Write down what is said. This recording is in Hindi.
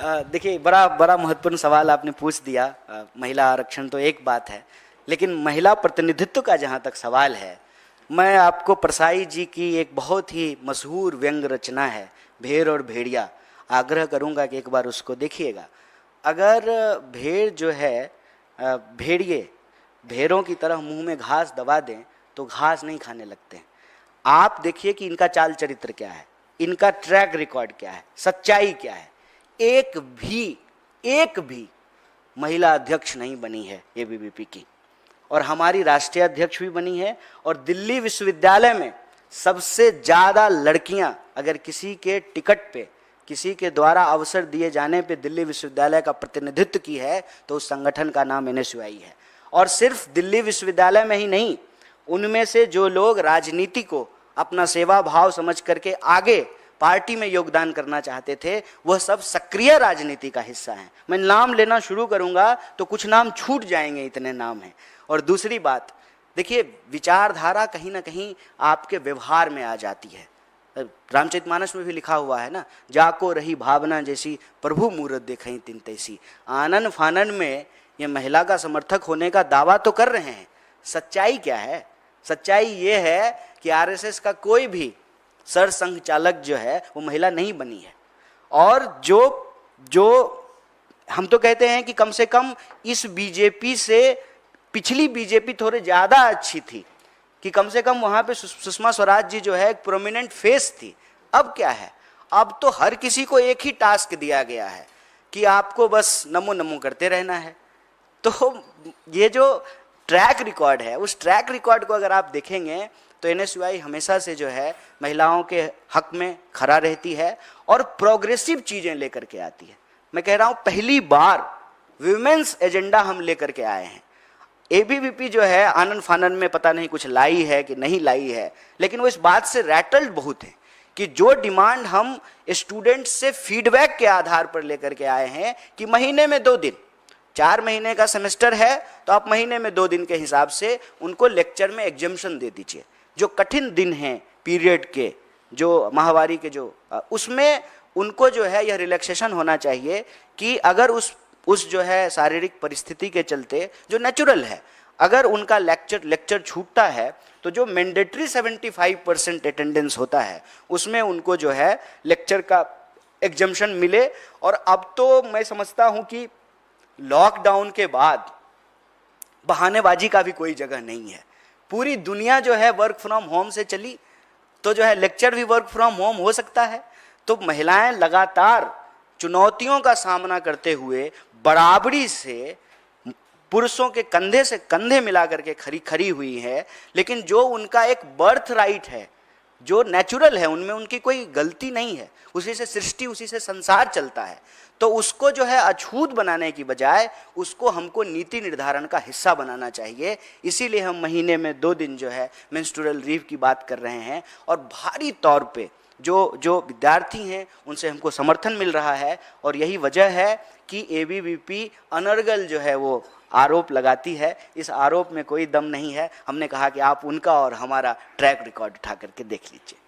देखिए, बड़ा बड़ा महत्वपूर्ण सवाल आपने पूछ दिया। महिला आरक्षण तो एक बात है, लेकिन महिला प्रतिनिधित्व का जहाँ तक सवाल है, मैं आपको परसाई जी की एक बहुत ही मशहूर व्यंग्य रचना है भेड़ और भेड़िया, आग्रह करूँगा कि एक बार उसको देखिएगा। अगर भेड़ जो है, भेड़िए भेड़ों की तरह मुंह में घास दबा दें तो घास नहीं खाने लगते हैं। आप देखिए कि इनका चाल चरित्र क्या है, इनका ट्रैक रिकॉर्ड क्या है, सच्चाई क्या है। एक भी महिला अध्यक्ष नहीं बनी है एबीवीपी की, और हमारी राष्ट्रीय अध्यक्ष भी बनी है। और दिल्ली विश्वविद्यालय में सबसे ज़्यादा लड़कियां अगर किसी के टिकट पे, किसी के द्वारा अवसर दिए जाने पे दिल्ली विश्वविद्यालय का प्रतिनिधित्व की है तो उस संगठन का नाम एनएसयूआई है। और सिर्फ दिल्ली विश्वविद्यालय में ही नहीं, उनमें से जो लोग राजनीति को अपना सेवा भाव समझ करके आगे पार्टी में योगदान करना चाहते थे, वह सब सक्रिय राजनीति का हिस्सा हैं। मैं नाम लेना शुरू करूंगा तो कुछ नाम छूट जाएंगे, इतने नाम हैं। और दूसरी बात, देखिए, विचारधारा कहीं ना कहीं आपके व्यवहार में आ जाती है। रामचरितमानस में भी लिखा हुआ है ना, जाको रही भावना जैसी प्रभु मूरत देखई तिन तैसी। आनन फानन में ये महिला का समर्थक होने का दावा तो कर रहे हैं, सच्चाई क्या है? सच्चाई ये है कि आरएसएस का कोई भी सरसंघ चालक जो है वो महिला नहीं बनी है। और जो हम तो कहते हैं कि कम से कम इस बीजेपी से पिछली बीजेपी थोड़े ज्यादा अच्छी थी, कि कम से कम वहां पे सुषमा स्वराज जी जो है एक प्रोमिनेंट फेस थी। अब क्या है, अब तो हर किसी को एक ही टास्क दिया गया है कि आपको बस नमो नमो करते रहना है। तो ये जो ट्रैक रिकॉर्ड है, उस ट्रैक रिकॉर्ड को अगर आप देखेंगे तो एनएसयूआई हमेशा से जो है महिलाओं के हक में खड़ा रहती है और प्रोग्रेसिव चीजें लेकर के आती है। मैं कह रहा हूं, पहली बार विमेंस एजेंडा हम लेकर के आए हैं। एबीवीपी जो है आनन फानन में पता नहीं कुछ लाई है कि नहीं लाई है, लेकिन वो इस बात से रैटल्ड बहुत है कि जो डिमांड हम स्टूडेंट से फीडबैक के आधार पर लेकर के आए हैं कि महीने में 2 दिन, 4 महीने का सेमेस्टर है तो आप महीने में 2 दिन के हिसाब से उनको लेक्चर में एग्जम्पशन दे दीजिए। जो कठिन दिन हैं पीरियड के, जो माहवारी के, जो उसमें उनको जो है यह रिलैक्सेशन होना चाहिए कि अगर उस जो है शारीरिक परिस्थिति के चलते जो नेचुरल है, अगर उनका लेक्चर छूटता है तो जो मैंडेटरी 75% अटेंडेंस होता है उसमें उनको जो है लेक्चर का एग्जम्पशन मिले। और अब तो मैं समझता हूं कि लॉकडाउन के बाद बहानेबाजी का भी कोई जगह नहीं है। पूरी दुनिया जो है वर्क फ्रॉम होम से चली, तो जो है लेक्चर भी वर्क फ्रॉम होम हो सकता है। तो महिलाएं लगातार चुनौतियों का सामना करते हुए बराबरी से पुरुषों के कंधे से कंधे मिला करके खड़ी हुई है। लेकिन जो उनका एक बर्थ राइट है, जो नेचुरल है, उनमें उनकी कोई गलती नहीं है, उसी से सृष्टि, उसी से संसार चलता है। तो उसको जो है अछूत बनाने की बजाय उसको हमको नीति निर्धारण का हिस्सा बनाना चाहिए। इसीलिए हम महीने में 2 दिन जो है मेंस्ट्रुअल लीव की बात कर रहे हैं। और भारी तौर पे जो विद्यार्थी हैं उनसे हमको समर्थन मिल रहा है। और यही वजह है कि एबीवीपी अनर्गल जो है वो आरोप लगाती है। इस आरोप में कोई दम नहीं है। हमने कहा कि आप उनका और हमारा ट्रैक रिकॉर्ड उठा करके देख लीजिए।